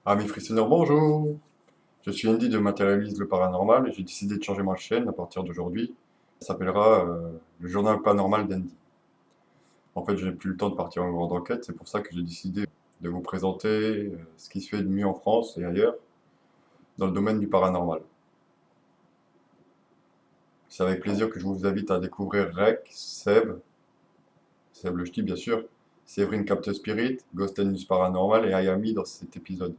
Amis frissonneurs, bonjour! Je suis Andy de Matérialise le Paranormal et j'ai décidé de changer ma chaîne à partir d'aujourd'hui. Ça s'appellera le journal paranormal d'Andy. En fait, je n'ai plus le temps de partir en grande enquête, c'est pour ça que j'ai décidé de vous présenter ce qui se fait de mieux en France et ailleurs dans le domaine du paranormal. C'est avec plaisir que je vous invite à découvrir Rec, Seb le Ch'ti bien sûr, Séverine Capte Spirit, Ghost and News Paranormal et Ayami dans cet épisode.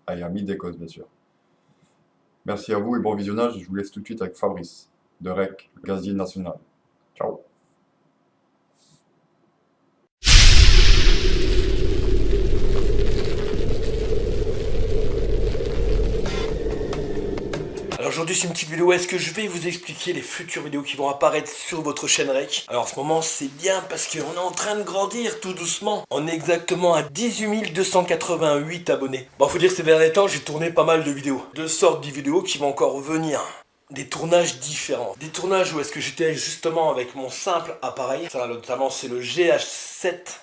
Ayami d'Écosse bien sûr. Merci à vous et bon visionnage. Je vous laisse tout de suite avec Fabrice, de REC, le gazier national. Ciao. Alors aujourd'hui c'est une petite vidéo où est-ce que je vais vous expliquer les futures vidéos qui vont apparaître sur votre chaîne Rec. Alors en ce moment c'est bien parce qu'on est en train de grandir tout doucement. On est exactement à 18 288 abonnés. Bon, faut dire que ces derniers temps j'ai tourné pas mal de vidéos. Deux sortes de vidéos qui vont encore venir. Des tournages différents. Des tournages où est-ce que j'étais justement avec mon simple appareil. Ça notamment c'est le GH7.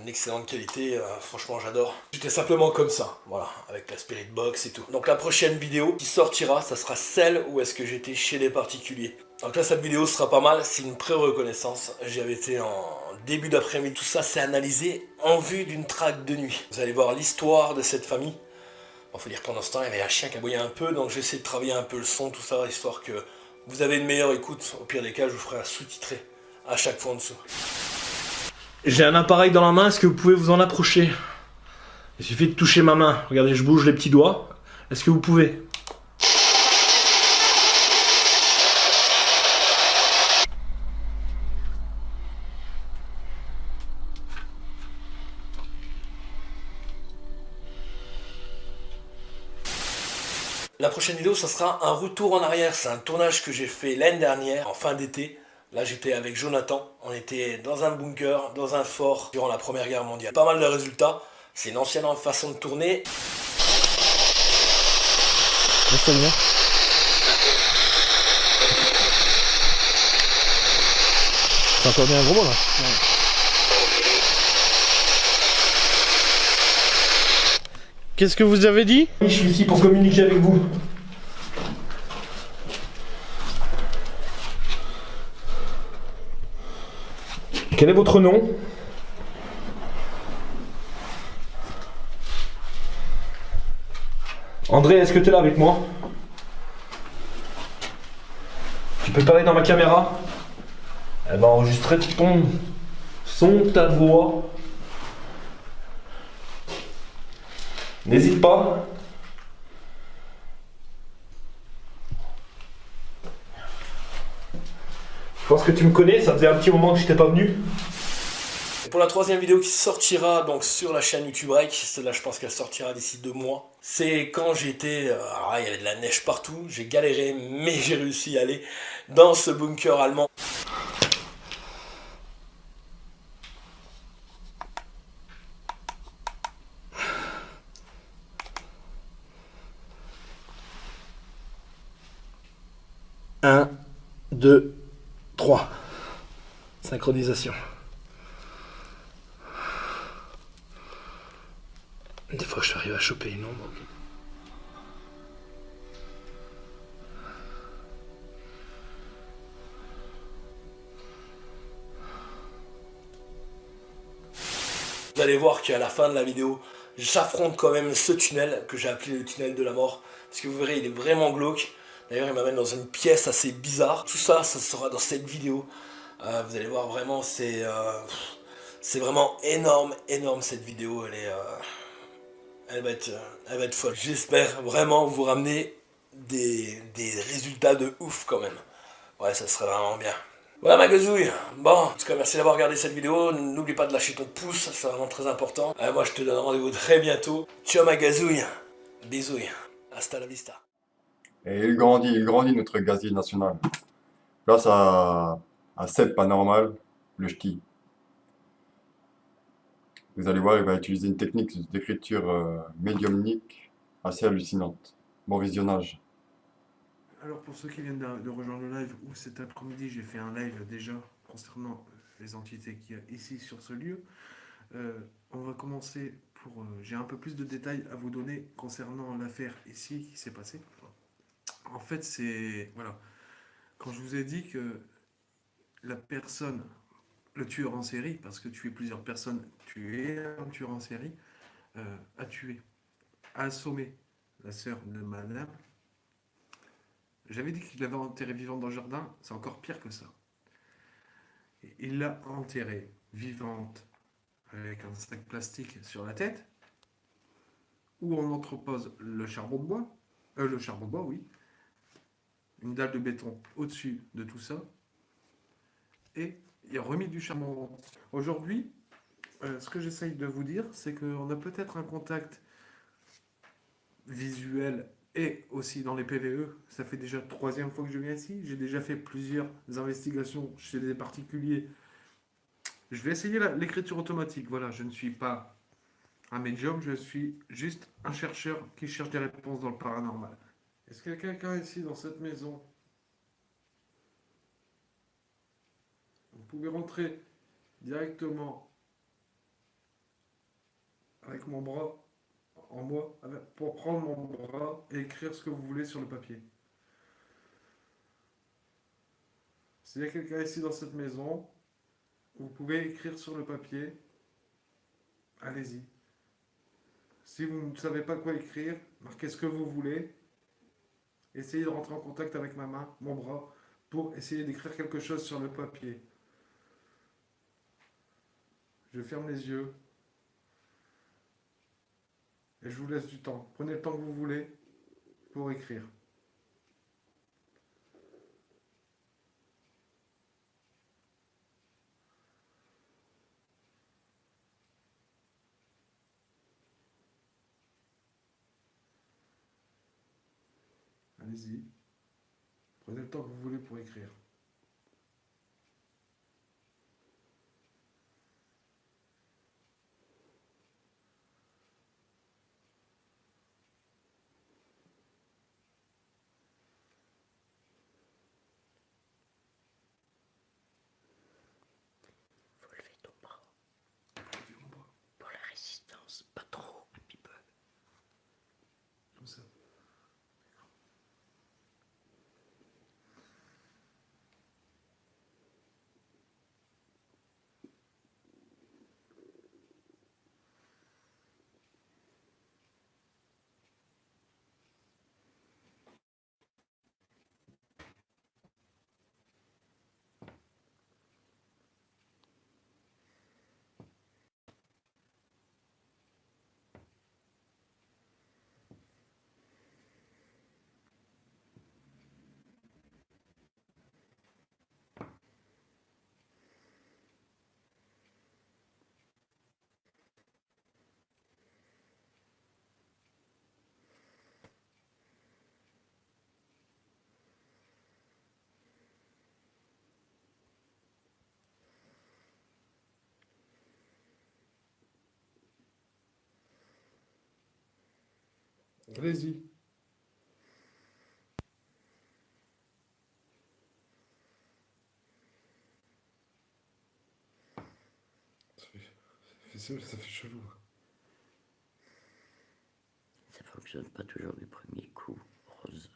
Une excellente qualité, franchement j'adore. J'étais simplement comme ça, voilà, avec la Spirit Box et tout. Donc la prochaine vidéo qui sortira, ça sera celle où est-ce que j'étais chez les particuliers. Donc là cette vidéo sera pas mal, c'est une pré-reconnaissance. J'y avais été en début d'après-midi. Tout ça c'est analysé en vue d'une traque de nuit. Vous allez voir l'histoire de cette famille. Bon, faut dire que pendant ce temps il y avait un chien qui aboyait un peu, donc j'essaie de travailler un peu le son, tout ça, histoire que vous avez une meilleure écoute. Au pire des cas je vous ferai un sous-titré à chaque fois en dessous. J'ai un appareil dans la main, est-ce que vous pouvez vous en approcher? Il suffit de toucher ma main. Regardez, je bouge les petits doigts. Est-ce que vous pouvez? La prochaine vidéo, ça sera un retour en arrière. C'est un tournage que j'ai fait l'année dernière, en fin d'été. Là, j'étais avec Jonathan. On était dans un bunker, dans un fort, durant la Première Guerre mondiale. Pas mal de résultats. C'est une ancienne façon de tourner. Laisse-toi bien. C'est encore bien un gros mot là. Ouais. Qu'est-ce que vous avez dit? Je suis ici pour communiquer avec vous. Quel est votre nom? André, est-ce que tu es là avec moi? Tu peux parler dans ma caméra? Elle va enregistrer ton son, ta voix. N'hésite pas. Je pense que tu me connais, ça faisait un petit moment que je n'étais pas venu. Et pour la troisième vidéo qui sortira donc sur la chaîne YouTube Rec, celle-là je pense qu'elle sortira d'ici 2 mois. C'est quand j'étais, il y avait de la neige partout, j'ai galéré mais j'ai réussi à aller dans ce bunker allemand. Un, 2, 3. Synchronisation. Des fois je arrive à choper une ombre. Vous allez voir qu'à la fin de la vidéo, j'affronte quand même ce tunnel que j'ai appelé le tunnel de la mort. Parce que vous verrez, il est vraiment glauque. D'ailleurs, il m'amène dans une pièce assez bizarre. Tout ça, ça sera dans cette vidéo. Vous allez voir vraiment, c'est vraiment énorme, énorme cette vidéo. Elle va être folle. J'espère vraiment vous ramener des résultats de ouf quand même. Ouais, ça serait vraiment bien. Voilà ma gazouille. Bon, en tout cas merci d'avoir regardé cette vidéo. N'oublie pas de lâcher ton pouce, c'est vraiment très important. Moi je te donne rendez-vous très bientôt. Ciao ma gazouille. Bisouille. Hasta la vista. Et il grandit notre gazier national. Grâce à Seb Paranormal, le ch'ti. Vous allez voir, il va utiliser une technique d'écriture médiumnique assez hallucinante. Bon visionnage. Alors pour ceux qui viennent de rejoindre le live, ou cet après-midi j'ai fait un live déjà concernant les entités qu'il y a ici sur ce lieu, on va commencer j'ai un peu plus de détails à vous donner concernant l'affaire ici qui s'est passée. En fait, c'est... Voilà. Quand je vous ai dit que la personne, le tueur en série, parce que tuer plusieurs personnes, tu es un tueur en série, a tué, a assommé la sœur de madame. J'avais dit qu'il l'avait enterrée vivante dans le jardin, c'est encore pire que ça. Et il l'a enterrée vivante avec un sac plastique sur la tête, où on entrepose le charbon de bois, oui, une dalle de béton au-dessus de tout ça, et il a remis du charbon. Aujourd'hui, ce que j'essaye de vous dire, c'est qu'on a peut-être un contact visuel et aussi dans les PVE. Ça fait déjà 3e fois que je viens ici. J'ai déjà fait plusieurs investigations chez des particuliers. Je vais essayer l'écriture automatique. Voilà, je ne suis pas un médium, je suis juste un chercheur qui cherche des réponses dans le paranormal. Est-ce qu'il y a quelqu'un ici dans cette maison? Vous pouvez rentrer directement avec mon bras en moi pour prendre mon bras et écrire ce que vous voulez sur le papier. S'il y a quelqu'un ici dans cette maison, vous pouvez écrire sur le papier. Allez-y. Si vous ne savez pas quoi écrire, marquez ce que vous voulez. Essayez de rentrer en contact avec ma main, mon bras, pour essayer d'écrire quelque chose sur le papier. Je ferme les yeux. Et je vous laisse du temps. Prenez le temps que vous voulez pour écrire. Allez-y. Prenez le temps que vous voulez pour écrire. Faut lever ton bras. Pour la résistance, pas trop, un petit peu. Comme ça. Allez-y. Ça fait chelou. Ça fonctionne pas toujours du premier coup, Rose.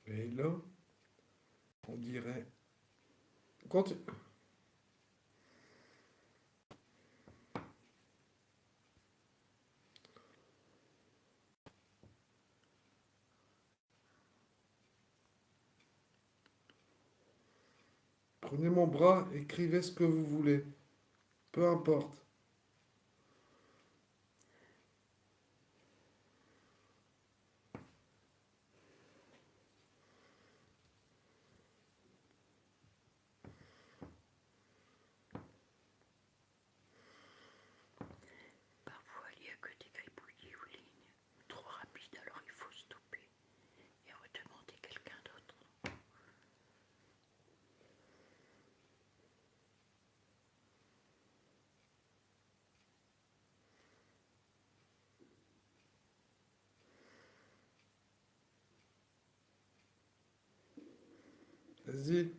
Et là, on dirait... Continue. Prenez mon bras, écrivez ce que vous voulez. Peu importe. Parfois, il n'y a que des gribouillis ou lignes trop rapides, alors il faut stopper et redemander quelqu'un d'autre. Vas-y.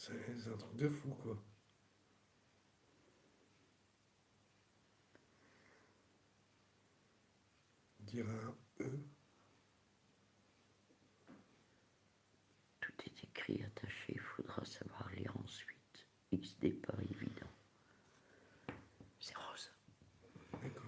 C'est un truc de fou, quoi. Dire un E. Tout est écrit, attaché, faudra savoir lire ensuite. XD pas évident. C'est Rose. D'accord.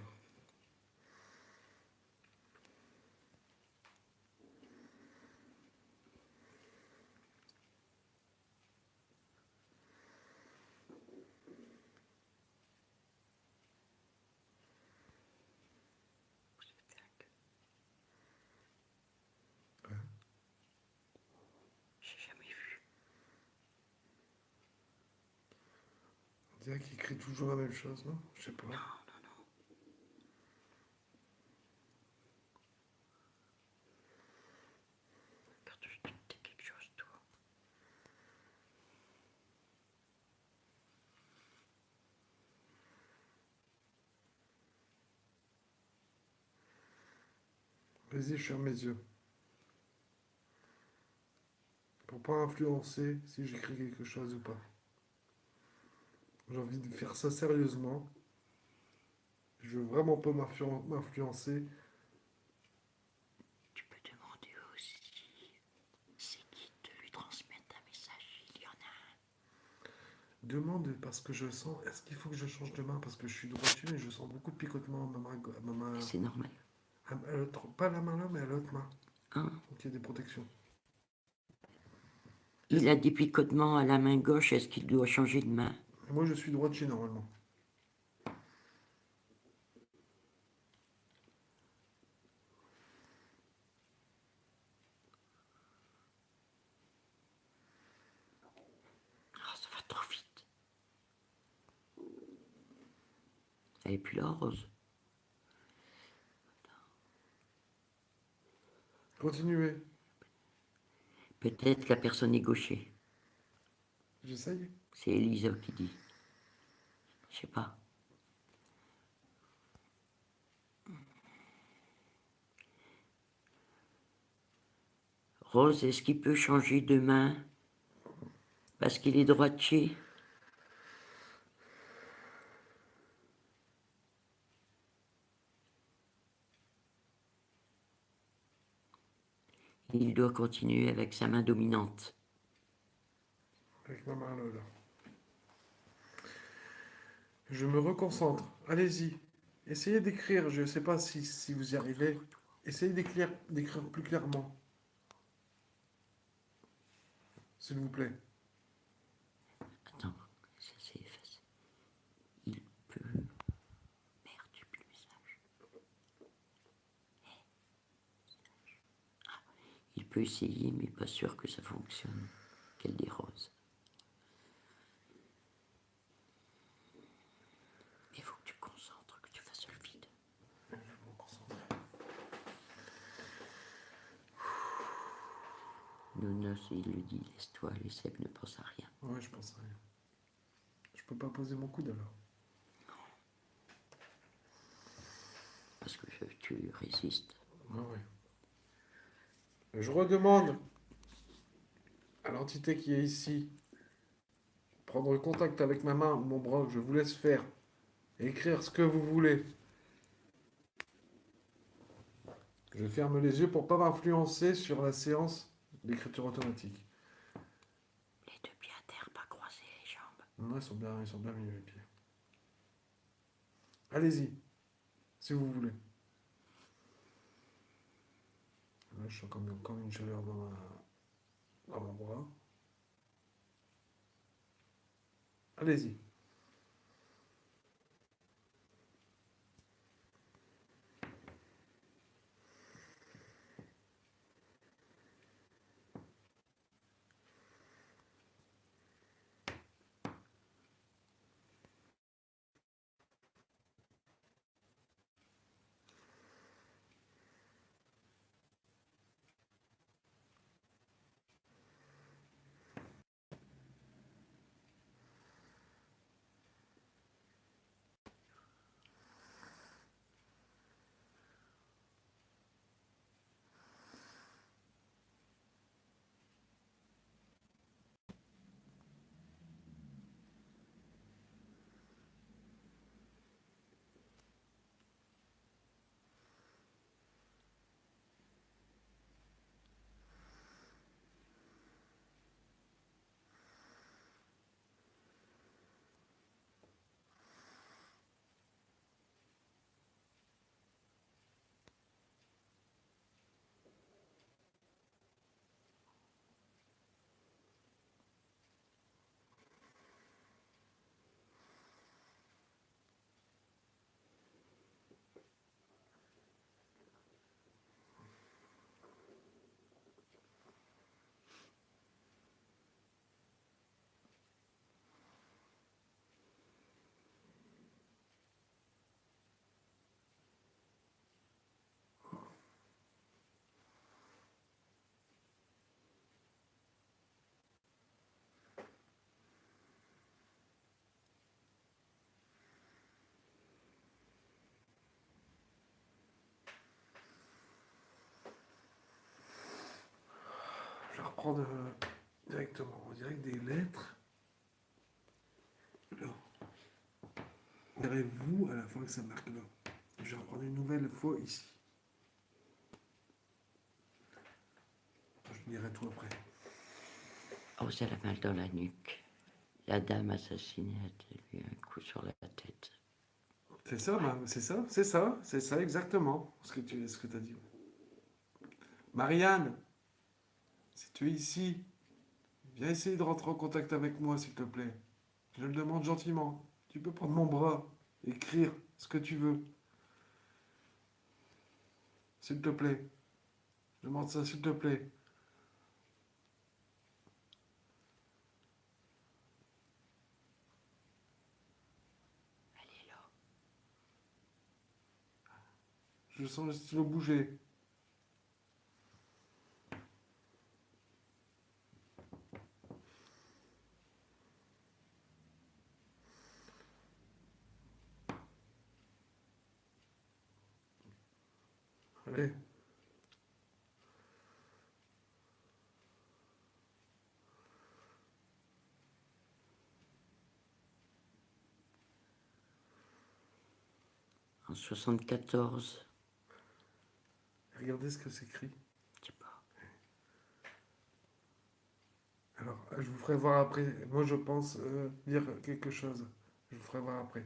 J'ai jamais vu. On dirait qu'il écrit toujours la même chose, non? Je sais pas. Non, non, non. Quand je dictais quelque chose, toi. Vas-y, je ferme mes yeux. Pour pas influencer si j'écris quelque chose ou pas. J'ai envie de faire ça sérieusement. Je veux vraiment pas m'influencer. Tu peux demander aussi c'est qui de lui transmettre un message. Il y en a un. Demande parce que je sens. Est-ce qu'il faut que je change de main? Parce que je suis droitier, mais je sens beaucoup de picotement à ma main. C'est normal. À l'autre, pas la main là, mais à l'autre main. Hein? Donc il y a des protections. Il a des picotements à la main gauche. Est-ce qu'il doit changer de main? Et moi, je suis droitier normalement. Ah, ça va trop vite. Elle est plus là, Rose. Continuez. Peut-être la personne est gaucher. J'essaye. C'est Elisa qui dit. Je sais pas. Rose, est-ce qu'il peut changer de main parce qu'il est droitier? Il doit continuer avec sa main dominante. Avec ma main là. Je me reconcentre. Allez-y. Essayez d'écrire. Je ne sais pas si vous y arrivez. Essayez d'écrire plus clairement. S'il vous plaît. Attends, ça s'est effacé. Il peut... Merde, j'ai plus le message. Il peut essayer, mais pas sûr que ça fonctionne. Qu'elle des roses. Il faut que tu te concentres, que tu fasses le vide. Je vais me concentrer. Nounos, il lui dit, laisse-toi, les Seb ne pense à rien. Ouais, je pense à rien. Je peux pas poser mon coude alors. Parce que tu résistes. Ah ouais. Je redemande à l'entité qui est ici, prendre contact avec ma main ou mon bras, je vous laisse faire. Et écrire ce que vous voulez. Je ferme les yeux pour pas m'influencer sur la séance d'écriture automatique. Les deux pieds à terre, pas croiser les jambes. Non, ils sont bien mis les pieds. Allez-y, si vous voulez. Là, je sens comme une chaleur dans mon bras. Allez-y. vais reprendre directement. On dirait que des lettres. Alors, verrez-vous à la fin que ça marque là. Je vais reprendre une nouvelle fois ici. Je dirai tout après. Osez la main dans la nuque. La dame assassinée a eu un coup sur la tête. C'est ça, c'est ça exactement ce que tu as dit. Marianne, si tu es ici, viens essayer de rentrer en contact avec moi, s'il te plaît. Je le demande gentiment. Tu peux prendre mon bras, écrire ce que tu veux. S'il te plaît. Je demande ça, s'il te plaît. Elle est là. Je sens le stylo bouger. Allez. En 74, Regardez ce que c'est écrit. je sais pas. Alors, je vous ferai voir après. Moi, je pense dire quelque chose. Je vous ferai voir après.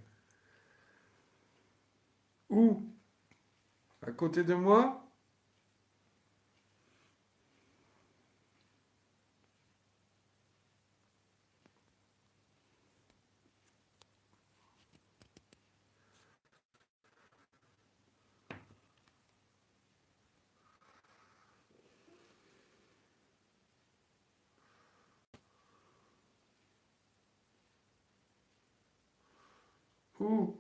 Où? À côté de moi? Où?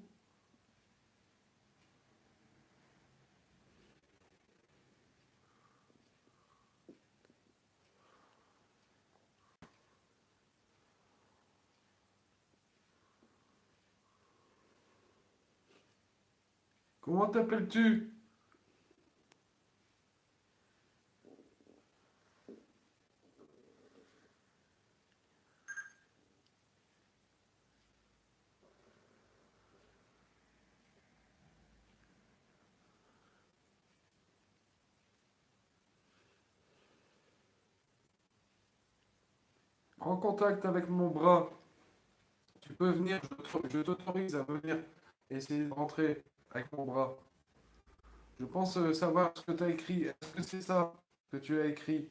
Comment t'appelles-tu? Prends contact avec mon bras. Tu peux venir, je t'autorise à venir essayer de rentrer avec mon bras. Je pense savoir ce que tu as écrit. Est-ce que c'est ça que tu as écrit?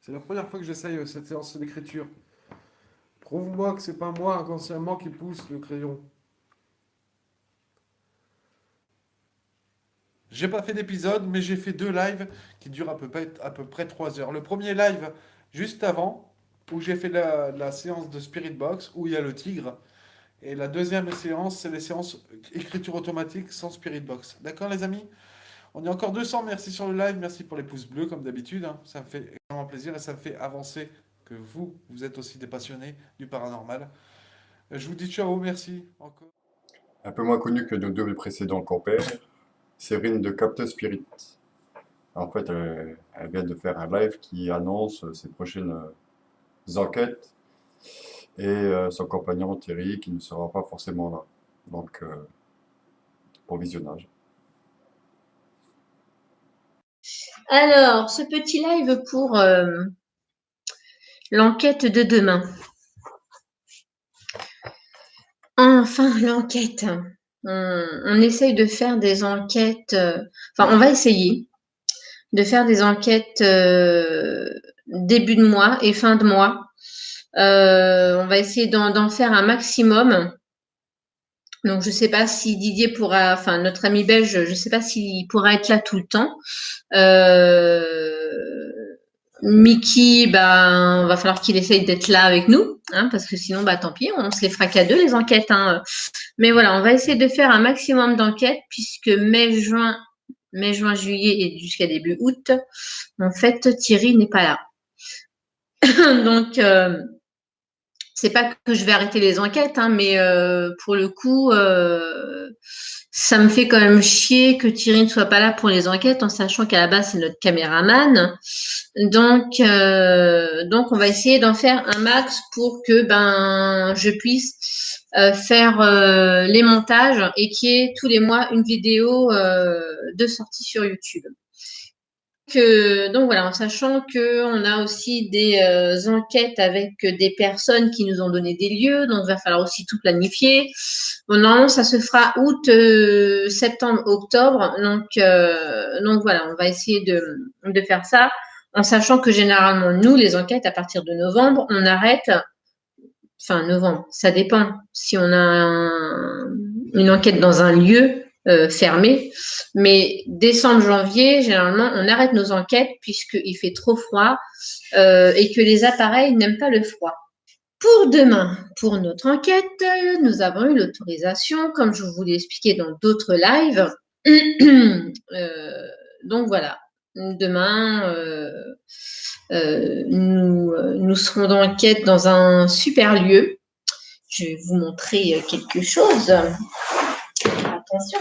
C'est la première fois que j'essaye cette séance d'écriture. Prouve-moi que c'est pas moi inconsciemment qui pousse le crayon. J'ai pas fait d'épisode, mais j'ai fait 2 lives qui durent à peu près 3 heures. Le premier live, juste avant, où j'ai fait la séance de Spirit Box, où il y a le tigre. Et la deuxième séance, c'est les séances écriture automatique sans Spirit Box. D'accord, les amis? On est encore 200. Merci sur le live. Merci pour les pouces bleus, comme d'habitude, hein. Ça me fait extrêmement plaisir et ça me fait avancer que vous êtes aussi des passionnés du paranormal. Je vous dis ciao, merci encore. Un peu moins connu que nos deux précédents compères, Cérine de Capte Spirit. En fait, elle vient de faire un live qui annonce ses prochaines enquêtes et son compagnon Thierry qui ne sera pas forcément là. Donc, pour visionnage. Alors, ce petit live pour l'enquête de demain. Enfin, l'enquête. On essaye de faire des enquêtes. Enfin, on va essayer de faire des enquêtes début de mois et fin de mois. On va essayer d'en faire un maximum. Donc, je ne sais pas si Didier pourra, enfin, notre ami belge, je ne sais pas s'il pourra être là tout le temps. Mickey, ben, va falloir qu'il essaye d'être là avec nous, hein, parce que sinon, bah, tant pis, on se les fera qu'à deux, les enquêtes, hein. Mais voilà, on va essayer de faire un maximum d'enquêtes, puisque mai, juin, mai, juin, juillet et jusqu'à début août, en fait, Thierry n'est pas là. Donc, c'est pas que je vais arrêter les enquêtes, hein, mais pour le coup, ça me fait quand même chier que Thierry ne soit pas là pour les enquêtes, en sachant qu'à la base, c'est notre caméraman. Donc, on va essayer d'en faire un max pour que je puisse faire les montages et qu'il y ait tous les mois une vidéo de sortie sur YouTube. Donc voilà, en sachant qu'on a aussi des enquêtes avec des personnes qui nous ont donné des lieux, donc il va falloir aussi tout planifier. Bon, normalement, ça se fera août, septembre, octobre. Donc voilà, on va essayer de faire ça, en sachant que généralement, nous, les enquêtes, à partir de novembre, on arrête. Enfin, novembre, ça dépend. Si on a une enquête dans un lieu fermé, mais décembre, janvier, généralement, on arrête nos enquêtes puisqu'il fait trop froid et que les appareils n'aiment pas le froid. Pour demain, pour notre enquête, nous avons eu l'autorisation, comme je vous l'ai expliqué dans d'autres lives. Donc voilà, demain, nous serons d'enquête dans un super lieu. Je vais vous montrer quelque chose. Attention.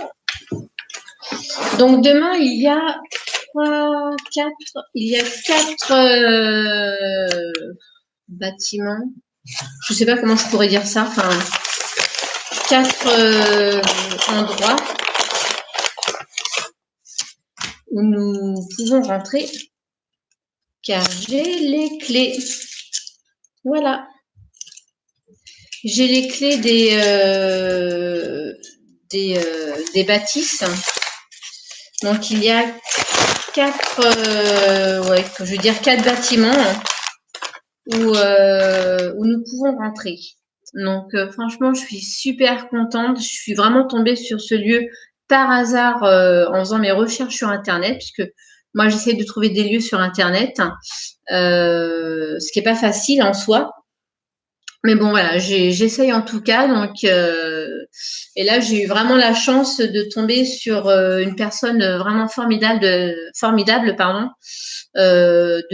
Donc demain, il y a 4 bâtiments. Je ne sais pas comment je pourrais dire ça. Enfin, 4 endroits où nous pouvons rentrer, car j'ai les clés. Voilà. J'ai les clés des bâtisses. Donc il y a 4 bâtiments où nous pouvons rentrer. Donc franchement, je suis super contente. Je suis vraiment tombée sur ce lieu par hasard en faisant mes recherches sur Internet, puisque moi j'essaie de trouver des lieux sur Internet, ce qui n'est pas facile en soi. Mais bon, voilà, j'essaye en tout cas. Donc, et là, j'ai eu vraiment la chance de tomber sur une personne vraiment formidable, de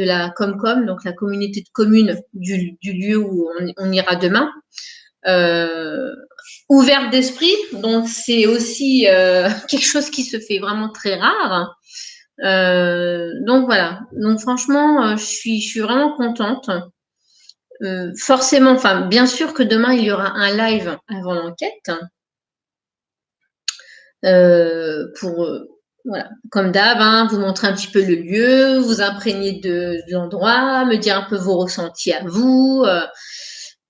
la Comcom, donc la communauté de communes du lieu où on ira demain. Ouverte d'esprit, donc c'est aussi quelque chose qui se fait vraiment très rare. Donc voilà. Donc franchement, je suis vraiment contente. Forcément, enfin, bien sûr que demain, il y aura un live avant l'enquête. Voilà, comme d'hab, vous montrer un petit peu le lieu, vous imprégner de l'endroit, me dire un peu vos ressentis à vous.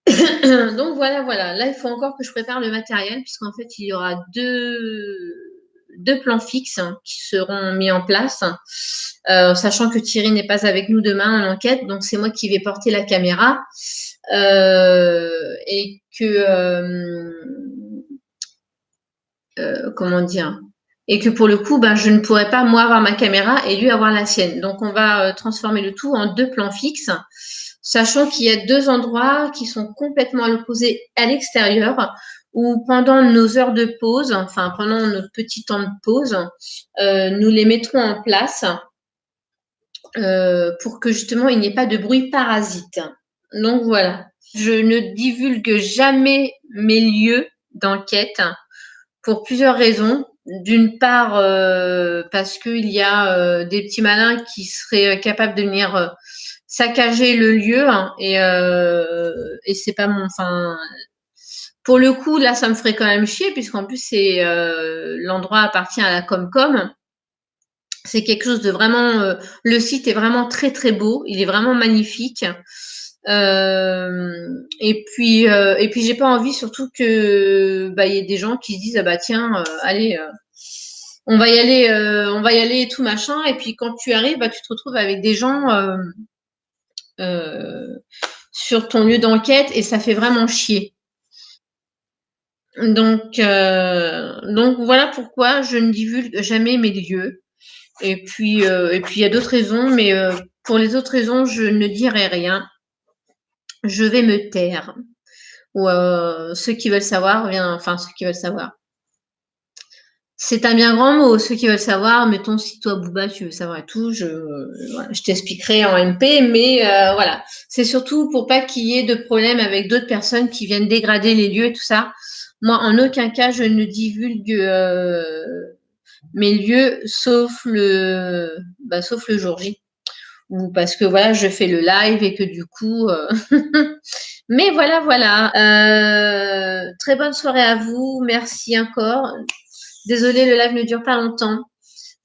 Donc voilà. Là, il faut encore que je prépare le matériel, puisqu'en fait, il y aura deux plans fixes qui seront mis en place, sachant que Thierry n'est pas avec nous demain en enquête, donc c'est moi qui vais porter la caméra et que comment dire, et que pour le coup, je ne pourrais pas moi avoir ma caméra et lui avoir la sienne. Donc on va transformer le tout en 2 plans fixes, sachant qu'il y a 2 endroits qui sont complètement à l'opposé à l'extérieur, où pendant nos heures de pause, enfin pendant notre petit temps de pause, nous les mettrons en place pour que justement il n'y ait pas de bruit parasite. Donc voilà, je ne divulgue jamais mes lieux d'enquête pour plusieurs raisons. D'une part, parce qu'il y a des petits malins qui seraient capables de venir saccager le lieu, et c'est pas mon. Enfin, pour le coup, là, ça me ferait quand même chier, puisqu'en plus, c'est l'endroit appartient à la Comcom. C'est quelque chose de vraiment. Le site est vraiment très très beau. Il est vraiment magnifique. Et puis j'ai pas envie surtout que il y ait des gens qui se disent tiens allez on va y aller et tout machin, et puis quand tu arrives tu te retrouves avec des gens sur ton lieu d'enquête et ça fait vraiment chier. Donc voilà pourquoi je ne divulgue jamais mes lieux. Et puis il y a d'autres raisons, mais pour les autres raisons je ne dirai rien. Je vais me taire. Ou ceux qui veulent savoir, ceux qui veulent savoir. C'est un bien grand mot. Ceux qui veulent savoir, mettons, si toi, Bouba, tu veux savoir tout, voilà, je t'expliquerai en MP, mais voilà. C'est surtout pour pas qu'il y ait de problème avec d'autres personnes qui viennent dégrader les lieux et tout ça. Moi, en aucun cas, je ne divulgue mes lieux, sauf le jour J. Ou parce que voilà, je fais le live et que du coup... Mais voilà, voilà. Très bonne soirée à vous. Merci encore. Désolée, le live ne dure pas longtemps.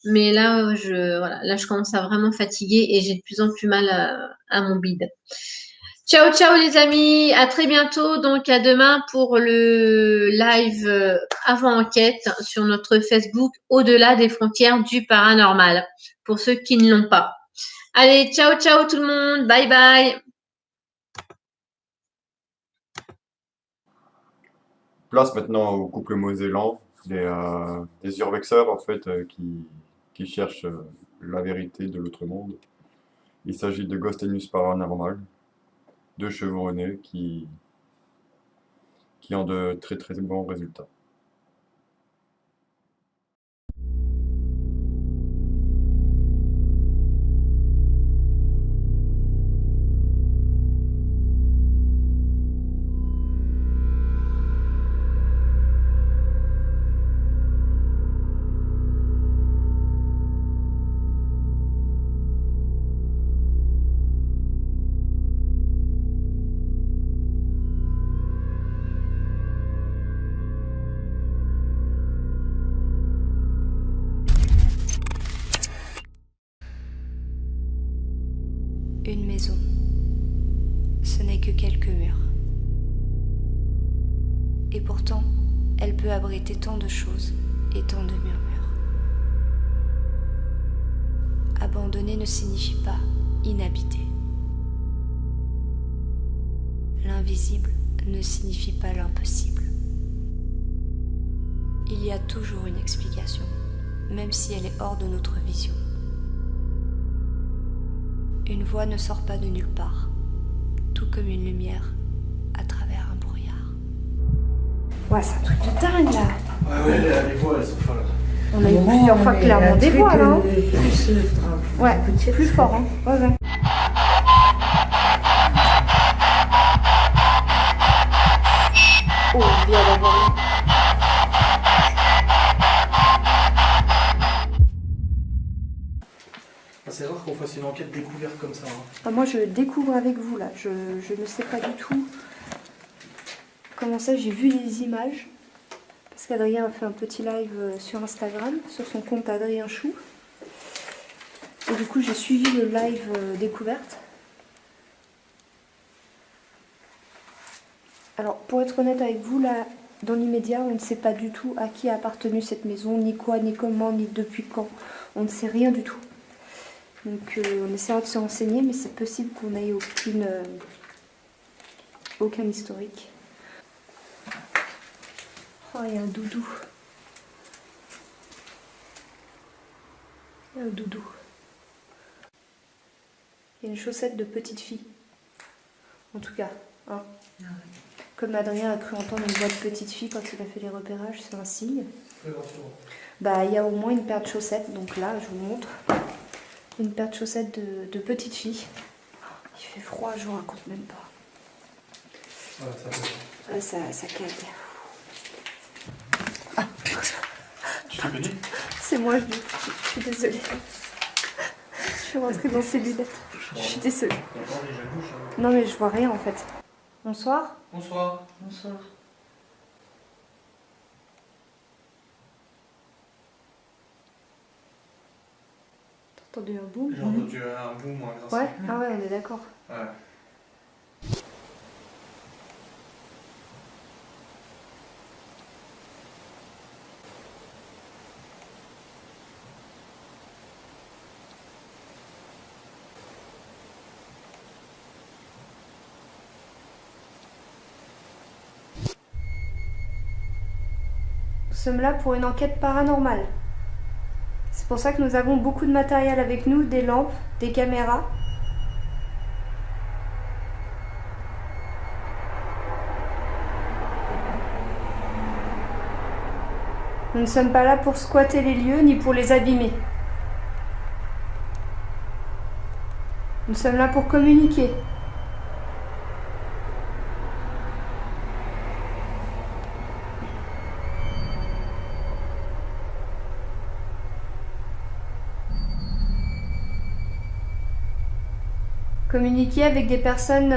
Mais là, je commence à vraiment fatiguer et j'ai de plus en plus mal à mon bide. Ciao, ciao les amis. À très bientôt. Donc, à demain pour le live avant enquête sur notre Facebook Au-delà des frontières du paranormal. Pour ceux qui ne l'ont pas. Allez, ciao, ciao tout le monde. Bye, bye. Place maintenant au couple mosellan, des urbexeurs en fait qui cherchent la vérité de l'autre monde. Il s'agit de Ghost and News Paranormal, deux chevronnés qui ont de très très bons résultats. Une maison, ce n'est que quelques murs. Et pourtant, elle peut abriter tant de choses et tant de murmures. Abandonner ne signifie pas inhabité. L'invisible ne signifie pas l'impossible. Il y a toujours une explication, même si elle est hors de notre vision. Une voix ne sort pas de nulle part, tout comme une lumière à travers un brouillard. Ouais, c'est un truc de dingue là. Ouais, les voix, elles sont folles. On a eu plusieurs fois clairement des voix là. Hein. Ouais, plus fort. Hein. Ouais. Oh, bien d'avoir. C'est rare qu'on fasse une enquête découverte comme ça. Hein. Ah, moi je découvre avec vous là, je ne sais pas du tout comment ça, j'ai vu les images parce qu'Adrien a fait un petit live sur Instagram, sur son compte Adrien Chou, et du coup j'ai suivi le live découverte. Alors pour être honnête avec vous là, dans l'immédiat on ne sait pas du tout à qui a appartenu cette maison, ni quoi, ni comment, ni depuis quand, on ne sait rien du tout. Donc on essaiera de se renseigner, mais c'est possible qu'on n'ait aucun historique. Oh, il y a un doudou. Il y a un doudou. Il y a une chaussette de petite fille. En tout cas. Hein. Comme Adrien a cru entendre une voix de petite fille quand il a fait les repérages, c'est un signe. Bah, il y a au moins une paire de chaussettes, donc là, je vous montre. Une paire de chaussettes de petite fille. Il fait froid, je vous raconte même pas. Ouais, ça claque. Ah. Tu t'es connu ? C'est moi, je suis désolée. Je suis rentrée dans ces lunettes. Je suis désolée. Non mais je vois rien en fait. Bonsoir. Bonsoir. Bonsoir. T'as entendu un boom? J'ai entendu un boom ou un grincement. Ouais, ah ouais, on est d'accord. Ouais. Nous sommes là pour une enquête paranormale. C'est pour ça que nous avons beaucoup de matériel avec nous, des lampes, des caméras. Nous ne sommes pas là pour squatter les lieux ni pour les abîmer. Nous sommes là pour communiquer. Communiquer avec des personnes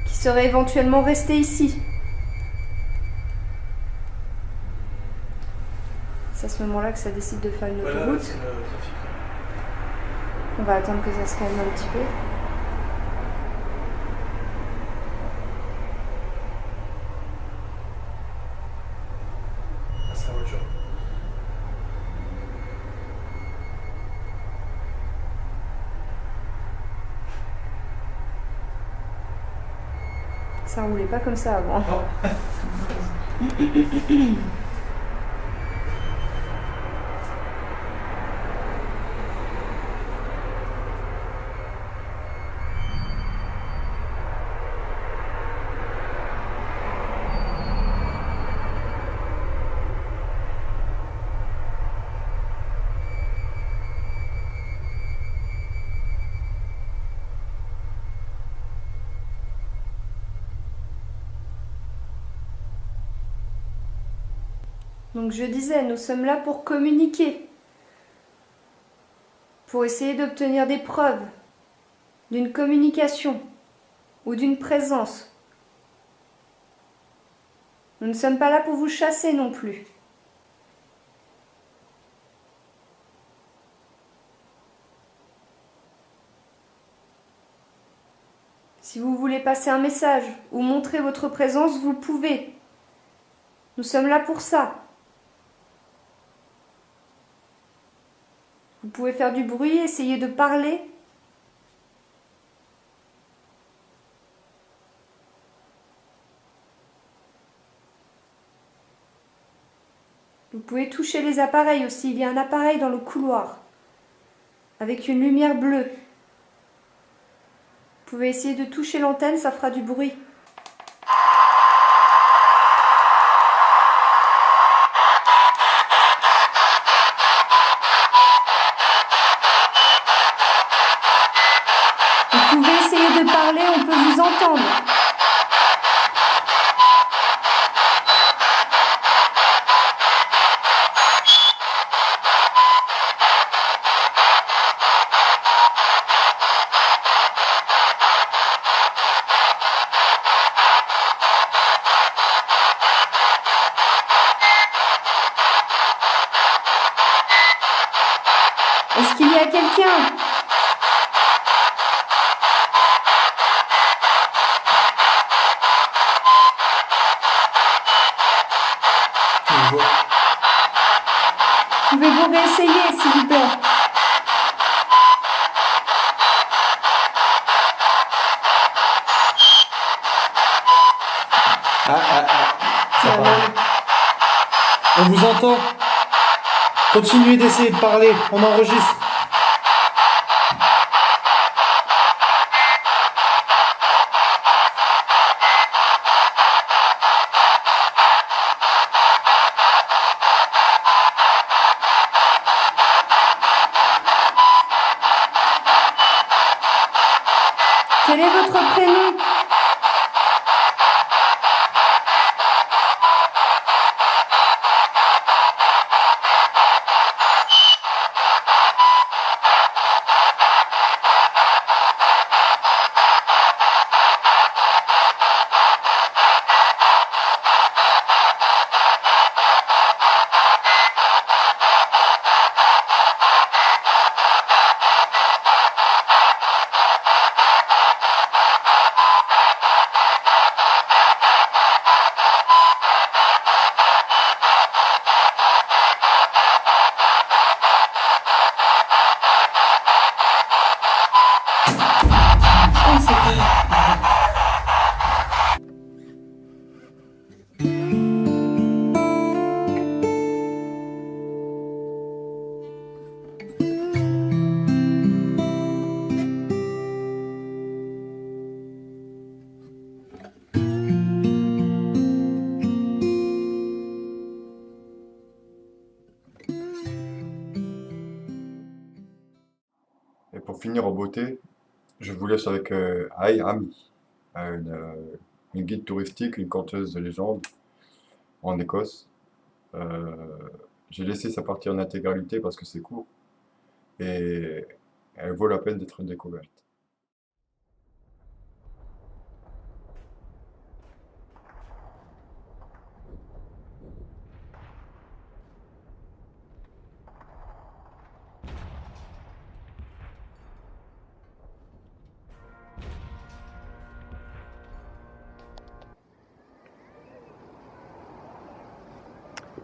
qui seraient éventuellement restées ici. C'est à ce moment-là que ça décide de faire une autoroute. On va attendre que ça se calme un petit peu. Ah, c'est la voiture. Ça roulait pas comme ça avant. Donc je disais, nous sommes là pour communiquer, pour essayer d'obtenir des preuves d'une communication ou d'une présence. Nous ne sommes pas là pour vous chasser non plus. Si vous voulez passer un message ou montrer votre présence, vous pouvez. Nous sommes là pour ça. Vous pouvez faire du bruit, essayer de parler. Vous pouvez toucher les appareils aussi. Il y a un appareil dans le couloir avec une lumière bleue. Vous pouvez essayer de toucher l'antenne, ça fera du bruit. Vous pouvez essayer de parler, on peut vous entendre. Est-ce qu'il y a quelqu'un ? Pouvez-vous réessayer, s'il vous plaît? Ça parle. On vous entend. Continuez d'essayer de parler, on enregistre. Quel est votre prénom? pour finir en beauté, je vous laisse avec Ai Ami, une guide touristique, une conteuse de légendes en Écosse. Euh, j'ai laissé sa partie en intégralité parce que c'est court et elle vaut la peine d'être découverte.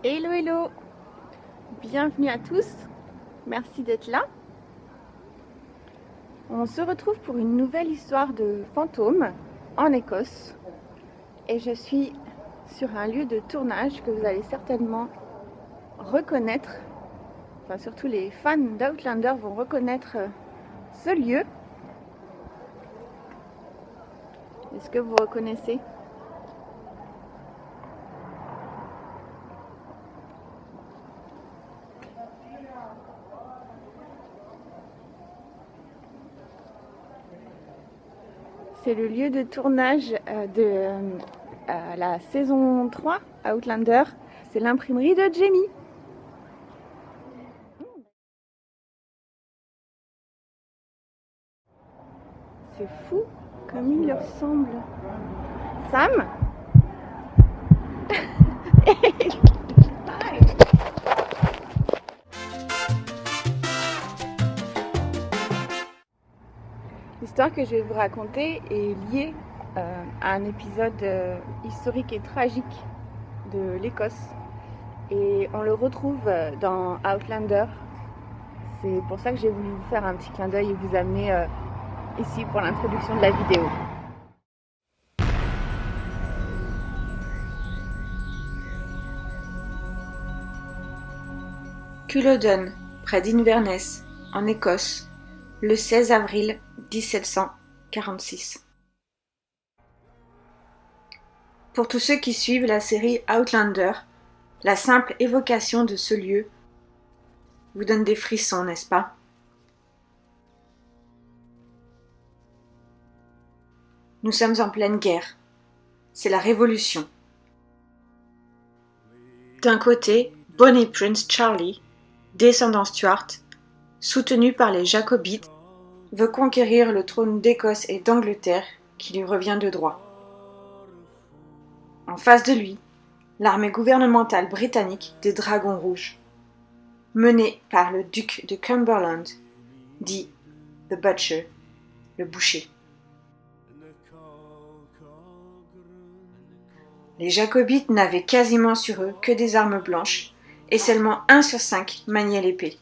Hello hello, bienvenue à tous, merci d'être là. On se retrouve pour une nouvelle histoire de fantômes en Écosse et je suis sur un lieu de tournage que vous allez certainement reconnaître, enfin surtout les fans d'Outlander vont reconnaître ce lieu. Est-ce que vous reconnaissez ? C'est le lieu de tournage de la saison 3 Outlander. C'est l'imprimerie de Jamie. C'est fou comme il lui ressemble. Sam? L'histoire que je vais vous raconter est liée à un épisode historique et tragique de l'Écosse. Et on le retrouve dans Outlander. C'est pour ça que j'ai voulu vous faire un petit clin d'œil et vous amener ici pour l'introduction de la vidéo. Culloden, près d'Inverness, en Écosse, le 16 avril 1746. Pour tous ceux qui suivent la série Outlander, la simple évocation de ce lieu vous donne des frissons, n'est-ce pas? Nous sommes en pleine guerre. C'est la Révolution. D'un côté, Bonnie Prince Charlie, descendant Stuart, soutenu par les Jacobites, veut conquérir le trône d'Écosse et d'Angleterre qui lui revient de droit. En face de lui, l'armée gouvernementale britannique des Dragons Rouges, menée par le duc de Cumberland, dit The Butcher, le boucher. Les Jacobites n'avaient quasiment sur eux que des armes blanches et seulement 1 sur 5 maniait l'épée.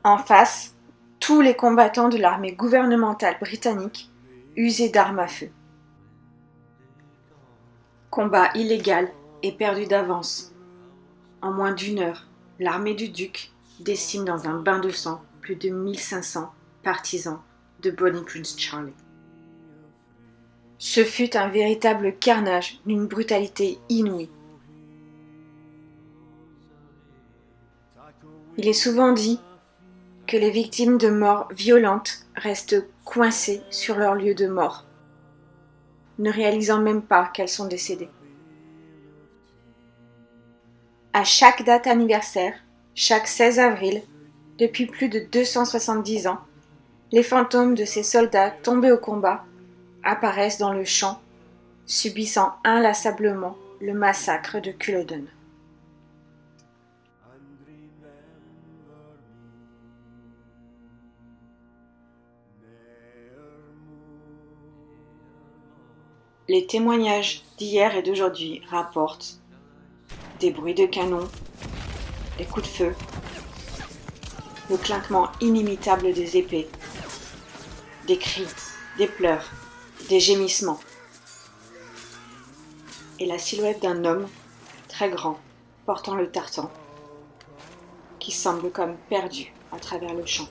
En face, tous les combattants de l'armée gouvernementale britannique usaient d'armes à feu. Combat illégal et perdu d'avance. En moins d'1 heure, l'armée du duc décime dans un bain de sang plus de 1500 partisans de Bonnie Prince Charlie. Ce fut un véritable carnage d'une brutalité inouïe. Il est souvent dit que les victimes de morts violentes restent coincées sur leur lieu de mort, ne réalisant même pas qu'elles sont décédées. À chaque date anniversaire, chaque 16 avril, depuis plus de 270 ans, les fantômes de ces soldats tombés au combat apparaissent dans le champ, subissant inlassablement le massacre de Culloden. Les témoignages d'hier et d'aujourd'hui rapportent des bruits de canon, des coups de feu, le clinquement inimitable des épées, des cris, des pleurs, des gémissements, et la silhouette d'un homme très grand portant le tartan qui semble comme perdu à travers le champ.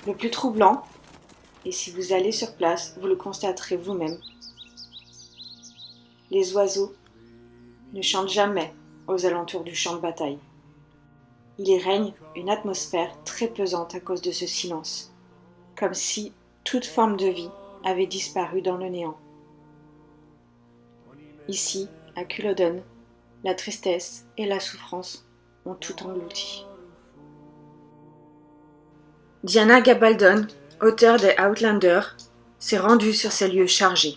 Le plus troublant, et si vous allez sur place, vous le constaterez vous-même, les oiseaux ne chantent jamais aux alentours du champ de bataille. Il y règne une atmosphère très pesante à cause de ce silence, comme si toute forme de vie avait disparu dans le néant. Ici, à Culloden, la tristesse et la souffrance ont tout englouti. Diana Gabaldon, auteure des Outlander, s'est rendue sur ces lieux chargés.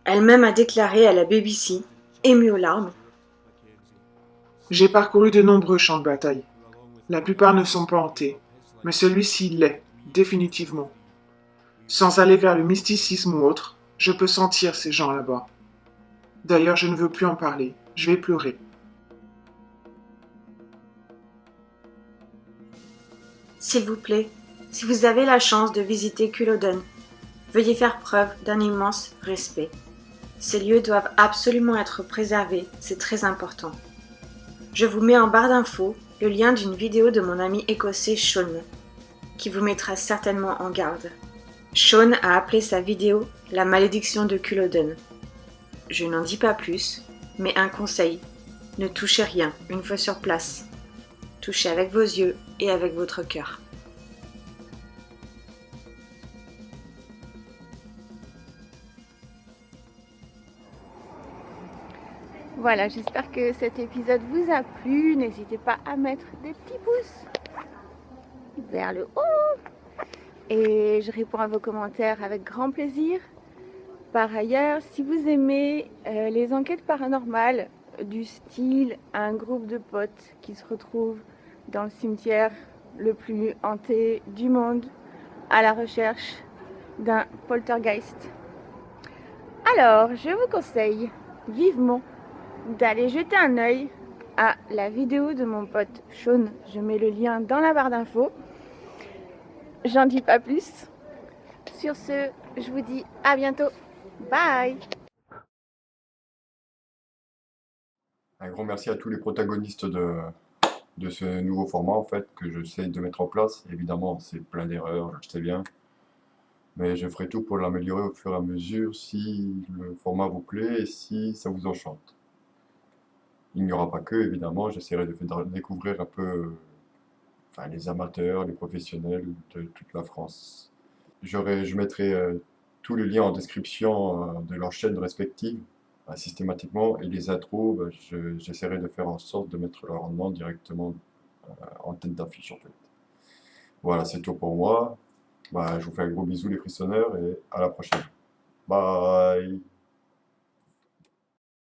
Elle-même a déclaré à la BBC, émue aux larmes: J'ai parcouru de nombreux champs de bataille. La plupart ne sont pas hantés, mais celui-ci l'est, définitivement. Sans aller vers le mysticisme ou autre, je peux sentir ces gens là-bas. D'ailleurs, je ne veux plus en parler, je vais pleurer. S'il vous plaît, si vous avez la chance de visiter Culloden, veuillez faire preuve d'un immense respect. Ces lieux doivent absolument être préservés, c'est très important. Je vous mets en barre d'infos le lien d'une vidéo de mon ami écossais Sean, qui vous mettra certainement en garde. Sean a appelé sa vidéo « La malédiction de Culloden ». Je n'en dis pas plus, mais un conseil, ne touchez rien une fois sur place. Touchez avec vos yeux et avec votre cœur. Voilà, j'espère que cet épisode vous a plu. N'hésitez pas à mettre des petits pouces vers le haut. Et je réponds à vos commentaires avec grand plaisir. Par ailleurs, si vous aimez les enquêtes paranormales du style un groupe de potes qui se retrouvent dans le cimetière le plus hanté du monde à la recherche d'un poltergeist, alors je vous conseille vivement d'aller jeter un œil à la vidéo de mon pote Sean. Je mets le lien dans la barre d'infos. J'en dis pas plus. Sur ce, je vous dis à bientôt. Bye! Un grand merci à tous les protagonistes de ce nouveau format en fait que j'essaie de mettre en place. Évidemment, c'est plein d'erreurs, je sais bien. Mais je ferai tout pour l'améliorer au fur et à mesure si le format vous plaît et si ça vous enchante. Il n'y aura pas que, évidemment, j'essaierai de faire découvrir un peu les amateurs, les professionnels de toute la France. Je mettrai tous les liens en description de leurs chaînes respectives, systématiquement, et les intros, j'essaierai de faire en sorte de mettre leur nom directement en tête d'affiche en fait. Voilà, c'est tout pour moi. Je vous fais un gros bisou les frissonneurs et à la prochaine. Bye!